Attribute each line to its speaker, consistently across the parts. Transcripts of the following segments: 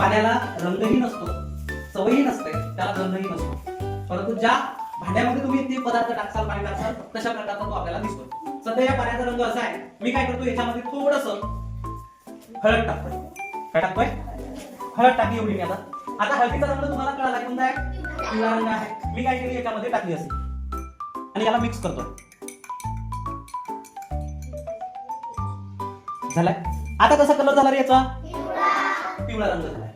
Speaker 1: पाण्याला रंगही नसतो, चवही नसते, त्याला गंधही नसतो, परंतु ज्या भांड्यामध्ये तुम्ही ते पदार्थ टाकसाल, पाणी टाकसाल, तशा प्रकारचा तो आपल्याला दिसतो. सध्या या पाण्याचा रंग असा आहे, मी काय करतो याच्यामध्ये थोडंसं हळद टाकतोय. काय टाकतोय? हळद टाकली एवढी मी. आता हळदीचा रंग तुम्हाला कळाला कोणता आहे? पिवळा रंग आहे. मी काय केली याच्यामध्ये टाकली असे आणि याला मिक्स करतोय. झालाय. आता कसा कलर झाला रे याचा? पिवळा रंग झालाय.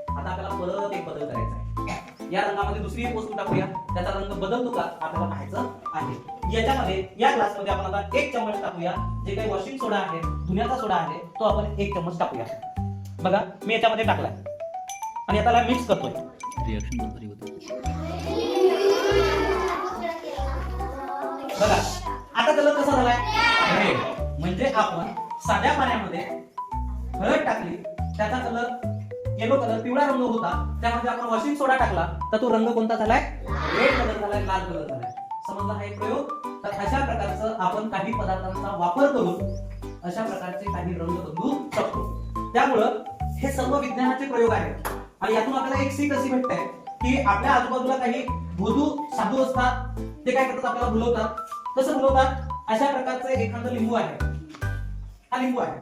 Speaker 1: आता आपल्याला परत एक बदल करायचा आहे. या रंगामध्ये दुसरी एक वस्तू टाकूया, त्याचा रंग बदलतो का आपल्याला पाहायचं आहे. याच्यामध्ये या ग्लासमध्ये आपण आता 1 चम्मच टाकूया. जे काही वॉशिंग सोडा आहे, धुण्याचा सोडा आहे, तो आपण 1 चम्मच टाकूया. बघा मी याच्यामध्ये टाकलाय आणि आता मिक्स करतोय.
Speaker 2: रिएक्शन बरोबर होतं.
Speaker 1: बघा आता कलर कसा झालाय? रेड. म्हणजे आपण साध्या पाण्यामध्ये हळद टाकली, त्याचा कलर येलो कलर, पिवळा रंग होता, त्यामध्ये आपण वॉशिंग सोडा टाकला तर तो रंग कोणता झालाय? रेड कलर झालाय, लाल कलर झालाय. समजला हा एक प्रयोग? तर अशा प्रकारचं आपण काही पदार्थांचा वापर करून अशा प्रकारचे काही रंग बदलू शकतो. त्यामुळं हे सर्व विज्ञानाचे प्रयोग आहेत आणि यातून आपल्याला एक सीख अशी भेटते की आपल्या आजूबाजूला काही भूतू साधू असतात, ते काय करतात आपल्याला भुलवतात. कसं भुलवतात? अशा प्रकारचं एखादं लिंबू आहे, हा लिंबू आहे,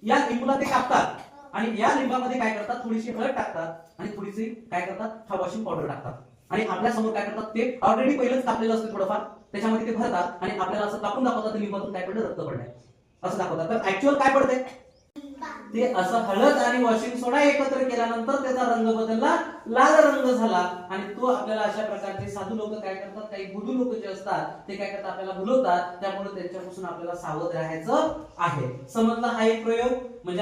Speaker 1: या लिंबूला ते कापतात आणि या लिंबामध्ये काय करतात? थोडीशी हळद टाकतात आणि थोडीशी काय करतात? हा वॉशिंग पावडर टाकतात आणि आपल्या समोर काय करतात? ते ऑलरेडी पहिलेच कापलेलं असतं थोडंफार, त्याच्यामध्ये ते भरतात आणि आपल्याला असं कापून दाखवतात लिंबातून काय पडलं? रक्त पडलंय असं दाखवतात. तर ऍक्च्युअल काय पडते? ते असं हळद आणि वॉशिंग सोडा एकत्र केल्यानंतर त्याचा रंग बदलला, लाल रंग झाला आणि तो आपल्याला अशा प्रकारचे साधू लोक काय करतात? काही भुलू लोक जे असतात ते काय करतात? आपल्याला भुलवतात. त्यामुळे त्यांच्यापासून आपल्याला सावध राहायचं आहे. समजला हा एक प्रयोग? म्हणजे